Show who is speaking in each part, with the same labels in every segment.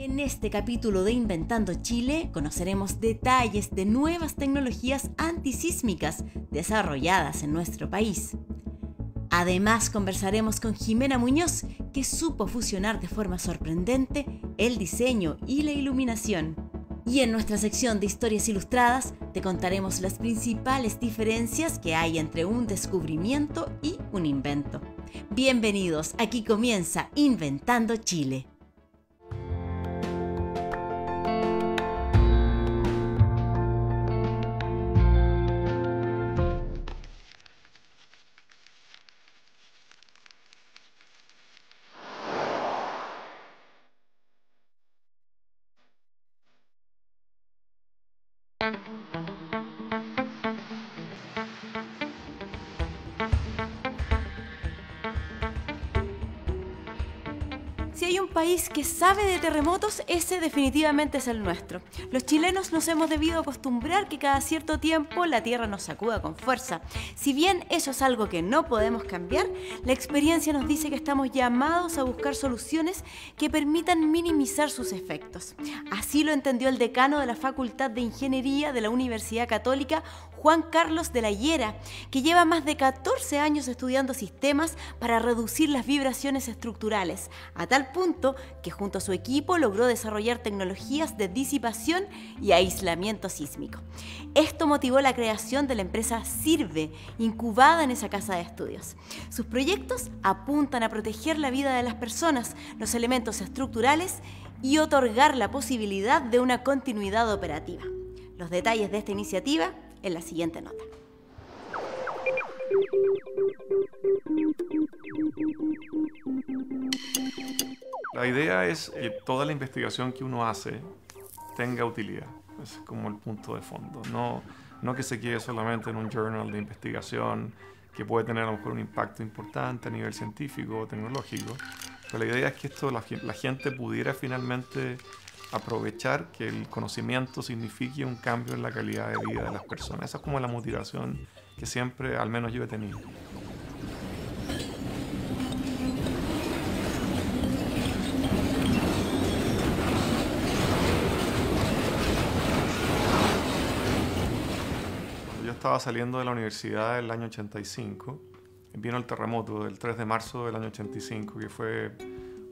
Speaker 1: En este capítulo de Inventando Chile conoceremos detalles de nuevas tecnologías antisísmicas desarrolladas en nuestro país. Además conversaremos con Jimena Muñoz, que supo fusionar de forma sorprendente el diseño y la iluminación. Y en nuestra sección de historias ilustradas te contaremos las principales diferencias que hay entre un descubrimiento y un invento. Bienvenidos, aquí comienza Inventando Chile. Si hay un país que sabe de terremotos, ese definitivamente es el nuestro. Los chilenos nos hemos debido acostumbrar que cada cierto tiempo la tierra nos sacuda con fuerza. Si bien eso es algo que no podemos cambiar, la experiencia nos dice que estamos llamados a buscar soluciones que permitan minimizar sus efectos. Así lo entendió el decano de la Facultad de Ingeniería de la Universidad Católica, Juan Carlos de la Hiera, que lleva más de 14 años estudiando sistemas para reducir las vibraciones estructurales, a tal punto que junto a su equipo logró desarrollar tecnologías de disipación y aislamiento sísmico. Esto motivó la creación de la empresa Sirve, incubada en esa casa de estudios. Sus proyectos apuntan a proteger la vida de las personas, los elementos estructurales y otorgar la posibilidad de una continuidad operativa. Los detalles de esta iniciativa en la siguiente nota.
Speaker 2: La idea es que toda la investigación que uno hace tenga utilidad. Ese es como el punto de fondo. No que se quede solamente en un journal de investigación que puede tener a lo mejor un impacto importante a nivel científico o tecnológico. Pero la idea es que la gente pudiera finalmente aprovechar que el conocimiento signifique un cambio en la calidad de vida de las personas. Esa es como la motivación que siempre, al menos yo he tenido. Cuando yo estaba saliendo de la universidad en el año 85, vino el terremoto del 3 de marzo del año 85, que fue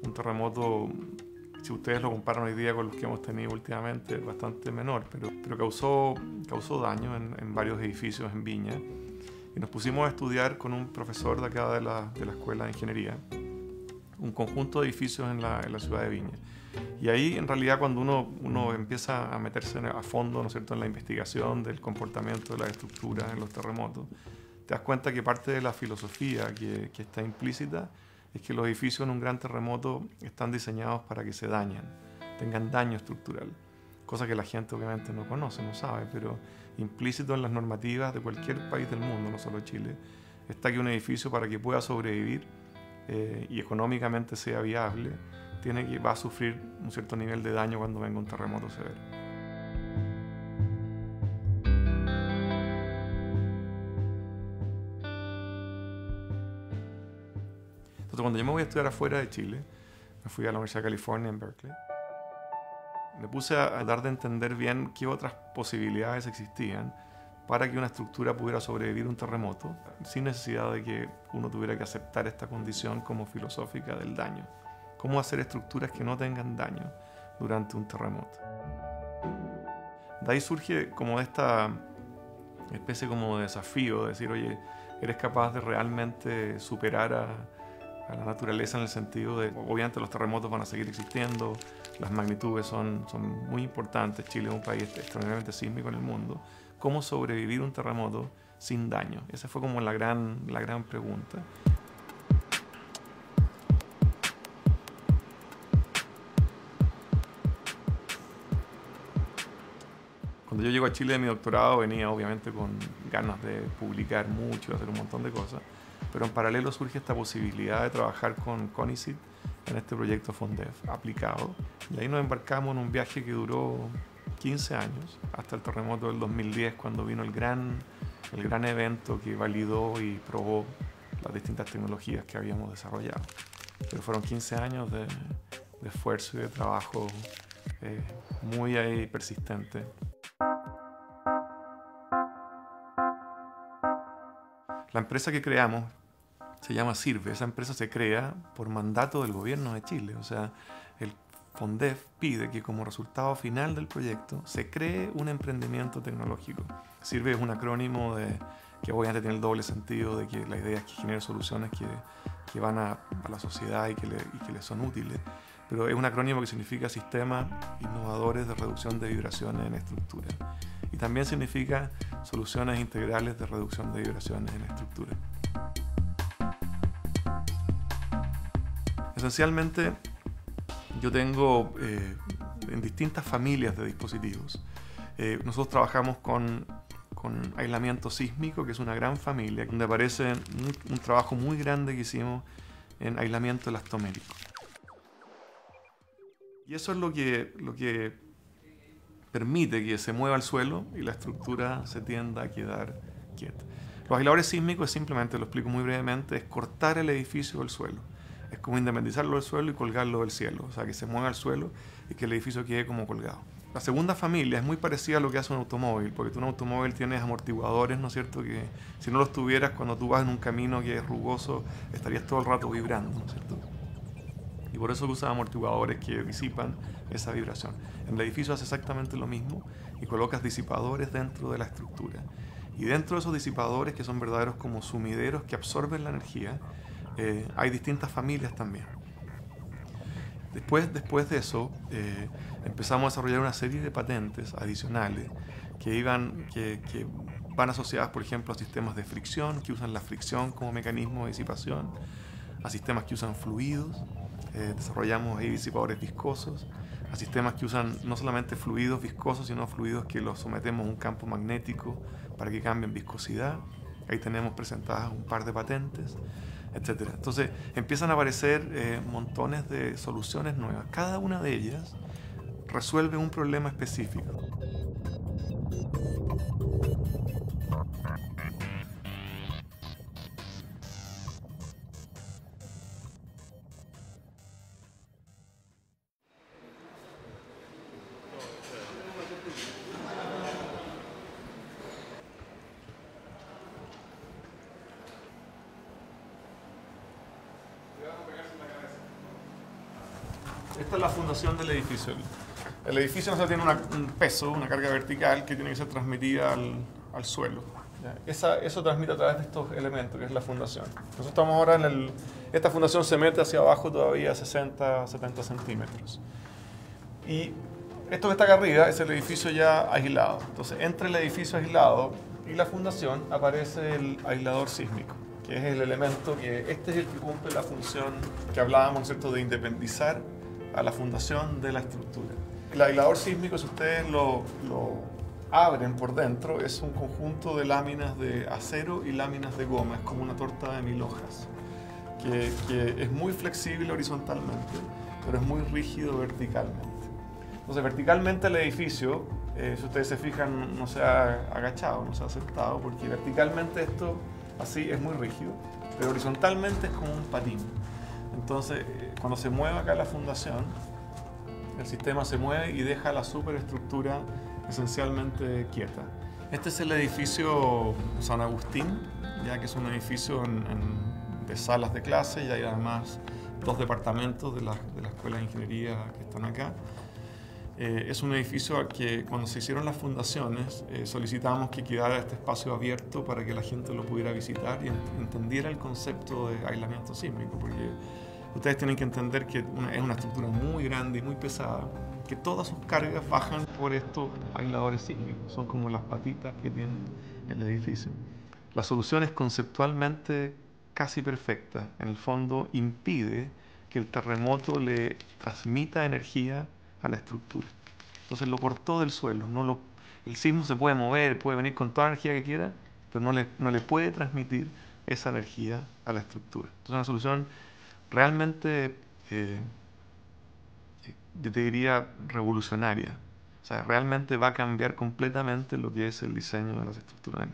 Speaker 2: un terremoto, si ustedes lo comparan hoy día con los que hemos tenido últimamente, bastante menor, pero causó daño en varios edificios en Viña. Y nos pusimos a estudiar con un profesor de acá de la Escuela de Ingeniería, un conjunto de edificios en la ciudad de Viña. Y ahí, en realidad, cuando uno empieza a meterse a fondo, ¿no es cierto?, en la investigación del comportamiento de las estructuras en los terremotos, te das cuenta que parte de la filosofía que está implícita es que los edificios en un gran terremoto están diseñados para que se dañen, tengan daño estructural, cosa que la gente obviamente no conoce, no sabe, pero implícito en las normativas de cualquier país del mundo, no solo Chile, está que un edificio, para que pueda sobrevivir y económicamente sea viable, va a sufrir un cierto nivel de daño cuando venga un terremoto severo. Entonces, cuando yo me voy a estudiar afuera de Chile, me fui a la Universidad de California en Berkeley, me puse a dar de entender bien qué otras posibilidades existían para que una estructura pudiera sobrevivir un terremoto sin necesidad de que uno tuviera que aceptar esta condición como filosófica del daño. Cómo hacer estructuras que no tengan daño durante un terremoto. De ahí surge como esta especie como de desafío, de decir, oye, ¿eres capaz de realmente superar a la naturaleza en el sentido de, obviamente los terremotos van a seguir existiendo, las magnitudes son muy importantes, Chile es un país extraordinariamente sísmico en el mundo, ¿cómo sobrevivir un terremoto sin daño? Esa fue como la gran pregunta. Cuando yo llego a Chile de mi doctorado venía obviamente con ganas de publicar mucho, de hacer un montón de cosas, pero en paralelo surge esta posibilidad de trabajar con CONICET en este proyecto FONDEF aplicado. Y ahí nos embarcamos en un viaje que duró 15 años, hasta el terremoto del 2010, cuando vino el gran evento que validó y probó las distintas tecnologías que habíamos desarrollado. Pero fueron 15 años esfuerzo y de trabajo muy ahí persistente. La empresa que creamos se llama Sirve. Esa empresa se crea por mandato del gobierno de Chile. O sea, el FONDEF pide que como resultado final del proyecto se cree un emprendimiento tecnológico. Sirve es un acrónimo que obviamente tiene el doble sentido de que la idea es que genere soluciones que van a la sociedad y que le son útiles. Pero es un acrónimo que significa Sistemas Innovadores de Reducción de Vibraciones en Estructura. Y también significa Soluciones Integrales de Reducción de Vibraciones en Estructura. Esencialmente, yo tengo en distintas familias de dispositivos. Nosotros trabajamos con aislamiento sísmico, que es una gran familia, donde aparece un trabajo muy grande que hicimos en aislamiento elastomérico. Y eso es lo que permite que se mueva el suelo y la estructura se tienda a quedar quieta. Los aisladores sísmicos es simplemente, lo explico muy brevemente, es cortar el edificio del suelo. Es como independizarlo del suelo y colgarlo del cielo. O sea, que se mueva el suelo y que el edificio quede como colgado. La segunda familia es muy parecida a lo que hace un automóvil, porque tú en un automóvil tienes amortiguadores, ¿no es cierto? Que si no los tuvieras, cuando tú vas en un camino que es rugoso, estarías todo el rato vibrando, ¿no es cierto? Y por eso usas amortiguadores que disipan esa vibración. En el edificio hace exactamente lo mismo y colocas disipadores dentro de la estructura. Y dentro de esos disipadores, que son verdaderos como sumideros que absorben la energía, hay distintas familias también. Después de eso, empezamos a desarrollar una serie de patentes adicionales que van asociadas, por ejemplo, a sistemas de fricción, que usan la fricción como mecanismo de disipación, a sistemas que usan fluidos, desarrollamos ahí disipadores viscosos, a sistemas que usan no solamente fluidos viscosos, sino fluidos que los sometemos a un campo magnético para que cambien viscosidad. Ahí tenemos presentadas un par de patentes, etc. Entonces empiezan a aparecer montones de soluciones nuevas. Cada una de ellas resuelve un problema específico. Esta es la fundación del edificio. El edificio tiene un peso, una carga vertical que tiene que ser transmitida al suelo. Eso transmite a través de estos elementos, que es la fundación. Nosotros estamos ahora esta fundación se mete hacia abajo todavía 60, 70 centímetros. Y esto que está acá arriba es el edificio ya aislado. Entonces, entre el edificio aislado y la fundación aparece el aislador sísmico, que es el elemento este es el que cumple la función que hablábamos, ¿cierto?, de independizar a la fundación de la estructura. El aislador sísmico, si ustedes lo abren por dentro, es un conjunto de láminas de acero y láminas de goma, es como una torta de 1000 hojas, que es muy flexible horizontalmente, pero es muy rígido verticalmente. Entonces, verticalmente el edificio, si ustedes se fijan, no se ha agachado, no se ha sentado, porque verticalmente esto así es muy rígido, pero horizontalmente es como un patín. Entonces, cuando se mueve acá la fundación, el sistema se mueve y deja la superestructura esencialmente quieta. Este es el edificio San Agustín, ya que es un edificio de salas de clase, y hay además 2 departamentos de la Escuela de Ingeniería que están acá. Es un edificio que cuando se hicieron las fundaciones solicitamos que quedara este espacio abierto para que la gente lo pudiera visitar y entendiera el concepto de aislamiento sísmico, porque ustedes tienen que entender que es una estructura muy grande y muy pesada, que todas sus cargas bajan por estos aisladores sísmicos, son como las patitas que tiene el edificio. La solución es conceptualmente casi perfecta. En el fondo impide que el terremoto le transmita energía a la estructura. Entonces lo cortó del suelo. El sismo se puede mover, puede venir con toda la energía que quiera, pero no le puede transmitir esa energía a la estructura. Entonces es una solución realmente, yo te diría, revolucionaria. O sea, realmente va a cambiar completamente lo que es el diseño de las estructuras.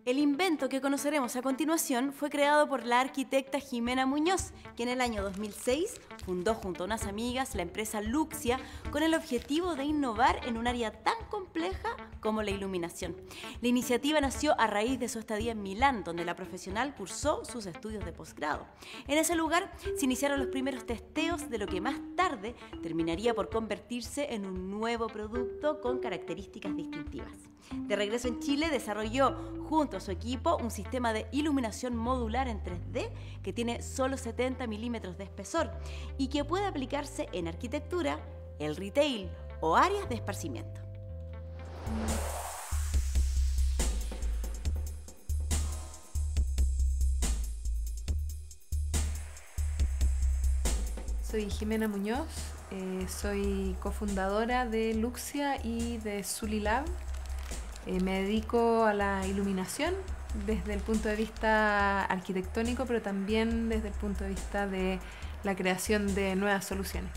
Speaker 1: El invento que conoceremos a continuación fue creado por la arquitecta Jimena Muñoz, que en el año 2006 fundó junto a unas amigas la empresa Luxia con el objetivo de innovar en un área tan compleja como la iluminación. La iniciativa nació a raíz de su estadía en Milán, donde la profesional cursó sus estudios de posgrado. En ese lugar se iniciaron los primeros testeos de lo que más tarde terminaría por convertirse en un nuevo producto con características distintivas. De regreso en Chile, desarrolló junto a su equipo un sistema de iluminación modular en 3D que tiene solo 70 milímetros de espesor y que puede aplicarse en arquitectura, el retail o áreas de esparcimiento.
Speaker 3: Soy Jimena Muñoz, soy cofundadora de Luxia y de Sulilab. Me dedico a la iluminación desde el punto de vista arquitectónico, pero también desde el punto de vista de la creación de nuevas soluciones.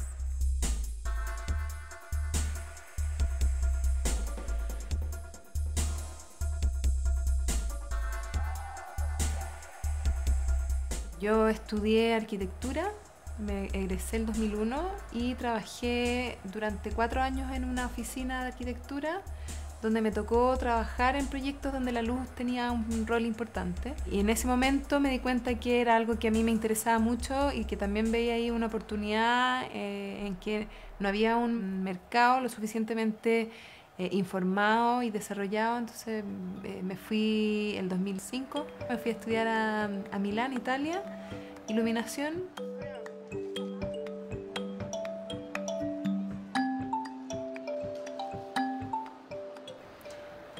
Speaker 3: Yo estudié arquitectura, me egresé el 2001 y trabajé durante 4 años en una oficina de arquitectura donde me tocó trabajar en proyectos donde la luz tenía un rol importante. Y en ese momento me di cuenta que era algo que a mí me interesaba mucho y que también veía ahí una oportunidad en que no había un mercado lo suficientemente informado y desarrollado. Entonces me fui el 2005, me fui a estudiar a Milán, Italia, iluminación.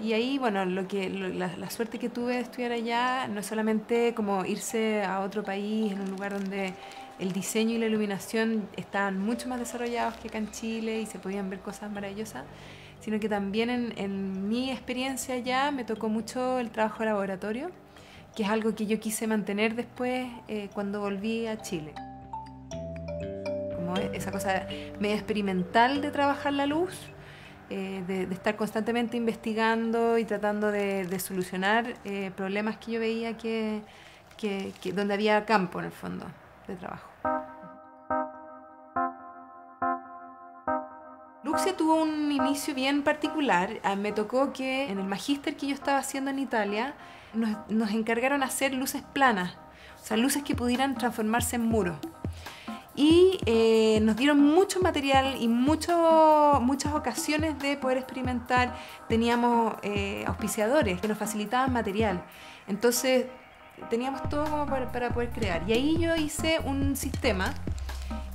Speaker 3: Y ahí, bueno, la suerte que tuve de estudiar allá no es solamente como irse a otro país, en un lugar donde el diseño y la iluminación estaban mucho más desarrollados que acá en Chile y se podían ver cosas maravillosas, sino que también en mi experiencia allá me tocó mucho el trabajo de laboratorio, que es algo que yo quise mantener después cuando volví a Chile. Como esa cosa medio experimental de trabajar la luz, de estar constantemente investigando y tratando de solucionar problemas que yo veía que donde había campo en el fondo de trabajo. Luxia tuvo un inicio bien particular. Me tocó que en el magíster que yo estaba haciendo en Italia nos encargaron hacer luces planas, o sea, luces que pudieran transformarse en muros. Y nos dieron mucho material y muchas ocasiones de poder experimentar. Teníamos auspiciadores que nos facilitaban material. Entonces teníamos todo como para poder crear. Y ahí yo hice un sistema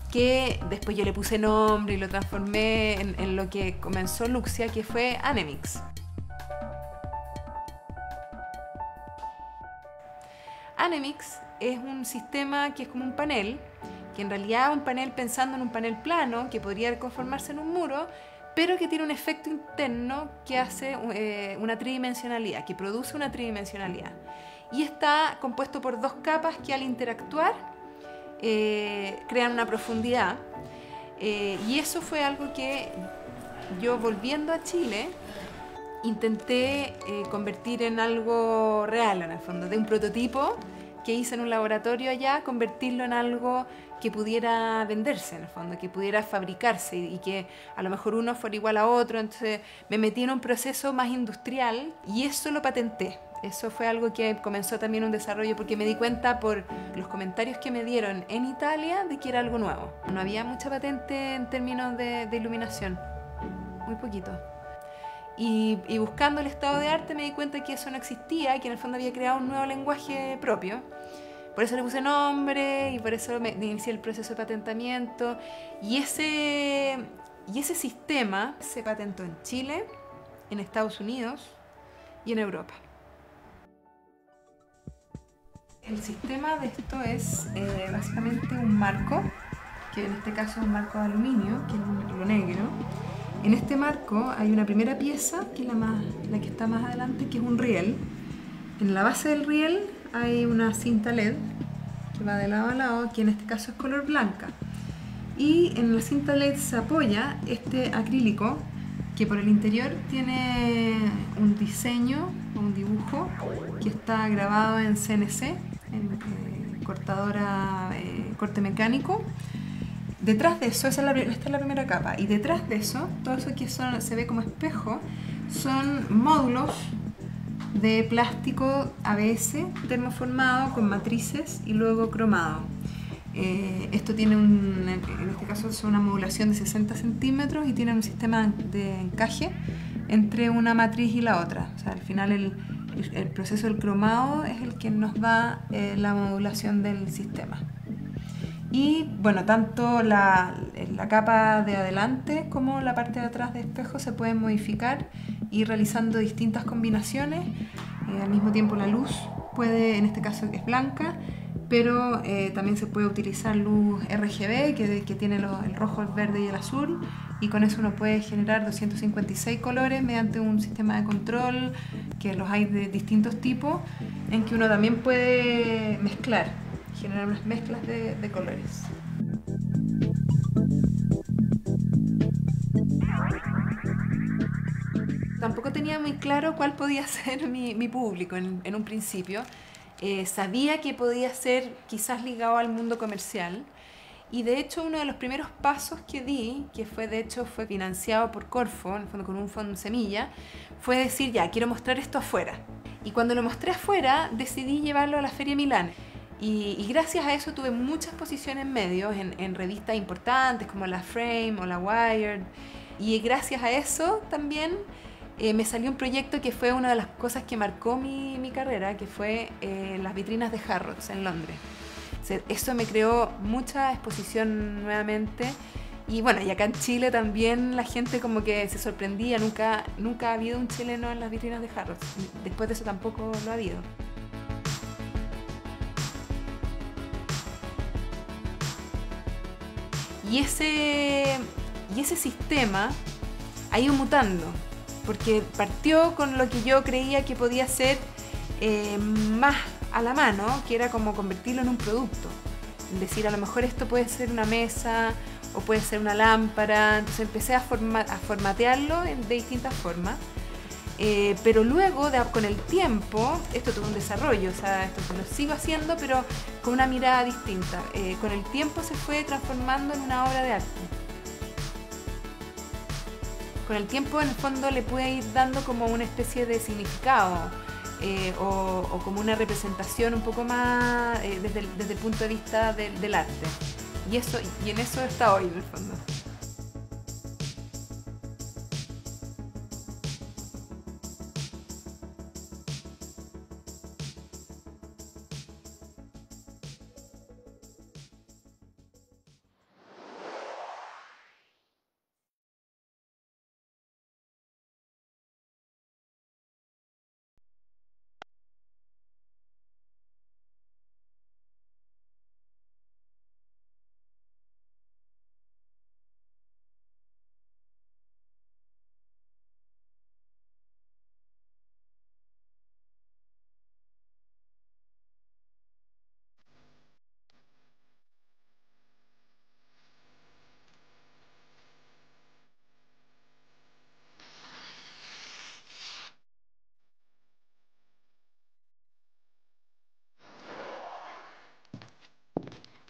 Speaker 3: que después yo le puse nombre y lo transformé en lo que comenzó Luxia, que fue Anemix. Anemix es un sistema que es como un panel, que en realidad es un panel pensando en un panel plano que podría conformarse en un muro, pero que tiene un efecto interno que hace una tridimensionalidad, que produce una tridimensionalidad. Y está compuesto por 2 capas que al interactuar crean una profundidad. Y eso fue algo que yo, volviendo a Chile, intenté convertir en algo real, en el fondo, de un prototipo que hice en un laboratorio allá, convertirlo en algo que pudiera venderse, en el fondo, que pudiera fabricarse y que a lo mejor uno fuera igual a otro. Entonces me metí en un proceso más industrial y eso lo patenté. Eso fue algo que comenzó también un desarrollo porque me di cuenta por los comentarios que me dieron en Italia de que era algo nuevo. No había mucha patente en términos de iluminación, muy poquito. Y buscando el estado de arte me di cuenta que eso no existía y que en el fondo había creado un nuevo lenguaje propio. Por eso le puse nombre y por eso me inicié el proceso de patentamiento. Y ese sistema se patentó en Chile, en Estados Unidos y en Europa. El sistema de esto es básicamente un marco, que en este caso es un marco de aluminio, que es lo negro. En este marco hay una primera pieza, que es la que está más adelante, que es un riel. En la base del riel hay una cinta LED que va de lado a lado, que en este caso es color blanca. Y en la cinta LED se apoya este acrílico que por el interior tiene un diseño, un dibujo que está grabado en CNC, en cortadora, corte mecánico. Detrás de eso, esta es la primera capa, y detrás de eso, todo eso que se ve como espejo, son módulos de plástico ABS termoformado con matrices y luego cromado. Esto tiene en este caso es una modulación de 60 centímetros y tiene un sistema de encaje entre una matriz y la otra. O sea, al final el proceso del cromado es el que nos da la modulación del sistema. Y bueno, tanto la capa de adelante como la parte de atrás de espejo se pueden modificar y realizando distintas combinaciones. Al mismo tiempo la luz puede, en este caso es blanca, pero también se puede utilizar luz RGB que tiene el rojo, el verde y el azul, y con eso uno puede generar 256 colores mediante un sistema de control que los hay de distintos tipos, en que uno también puede mezclar, generar unas mezclas de colores. Tampoco tenía muy claro cuál podía ser mi público en un principio. Sabía que podía ser quizás ligado al mundo comercial, y de hecho uno de los primeros pasos que di, que fue financiado por Corfo, en el fondo con un fondo semilla, fue decir, ya, quiero mostrar esto afuera. Y cuando lo mostré afuera, decidí llevarlo a la Feria Milán. Y gracias a eso tuve muchas posiciones en medios, en revistas importantes como la Frame o la Wired. Y gracias a eso también me salió un proyecto que fue una de las cosas que marcó mi carrera, que fue las vitrinas de Harrods en Londres. Eso me creó mucha exposición nuevamente. Y bueno, y acá en Chile también la gente como que se sorprendía. Nunca ha habido un chileno en las vitrinas de Harrods. Después de eso tampoco lo ha habido. Y ese sistema ha ido mutando, porque partió con lo que yo creía que podía ser más a la mano, que era como convertirlo en un producto. Es decir, a lo mejor esto puede ser una mesa o puede ser una lámpara. Entonces empecé a formatearlo de distintas formas. Pero luego, con el tiempo, esto tuvo un desarrollo, o sea, esto lo sigo haciendo, pero con una mirada distinta. Con el tiempo se fue transformando en una obra de arte. Con el tiempo, en el fondo, le pude ir dando como una especie de significado o como una representación un poco más desde el punto de vista del arte. Y en eso está hoy, en el fondo.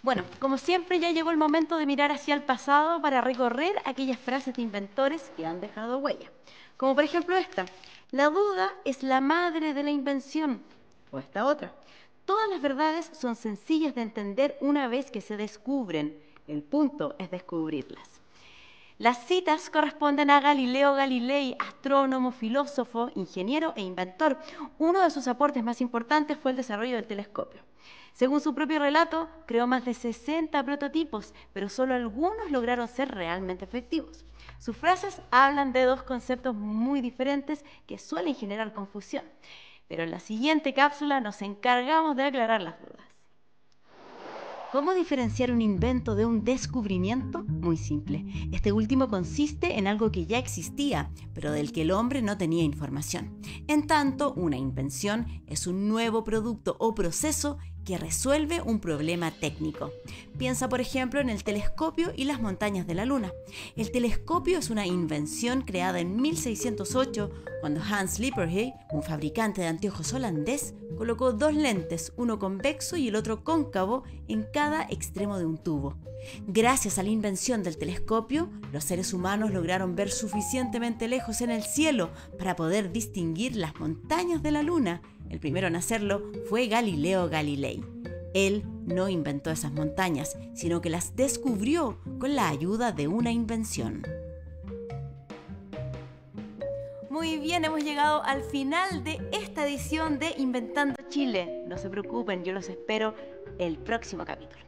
Speaker 1: Bueno, como siempre ya llegó el momento de mirar hacia el pasado para recorrer aquellas frases de inventores que han dejado huella. Como por ejemplo esta: la duda es la madre de la invención. O esta otra: todas las verdades son sencillas de entender una vez que se descubren. El punto es descubrirlas. Las citas corresponden a Galileo Galilei, astrónomo, filósofo, ingeniero e inventor. Uno de sus aportes más importantes fue el desarrollo del telescopio. Según su propio relato, creó más de 60 prototipos, pero solo algunos lograron ser realmente efectivos. Sus frases hablan de dos conceptos muy diferentes que suelen generar confusión, pero en la siguiente cápsula nos encargamos de aclarar las dudas. ¿Cómo diferenciar un invento de un descubrimiento? Muy simple. Este último consiste en algo que ya existía, pero del que el hombre no tenía información. En tanto, una invención es un nuevo producto o proceso que resuelve un problema técnico. Piensa, por ejemplo, en el telescopio y las montañas de la Luna. El telescopio es una invención creada en 1608, cuando Hans Lippershey, un fabricante de anteojos holandés, colocó 2 lentes, uno convexo y el otro cóncavo, en cada extremo de un tubo. Gracias a la invención del telescopio, los seres humanos lograron ver suficientemente lejos en el cielo para poder distinguir las montañas de la Luna. El primero en hacerlo fue Galileo Galilei. Él no inventó esas montañas, sino que las descubrió con la ayuda de una invención. Muy bien, hemos llegado al final de esta edición de Inventando Chile. No se preocupen, yo los espero el próximo capítulo.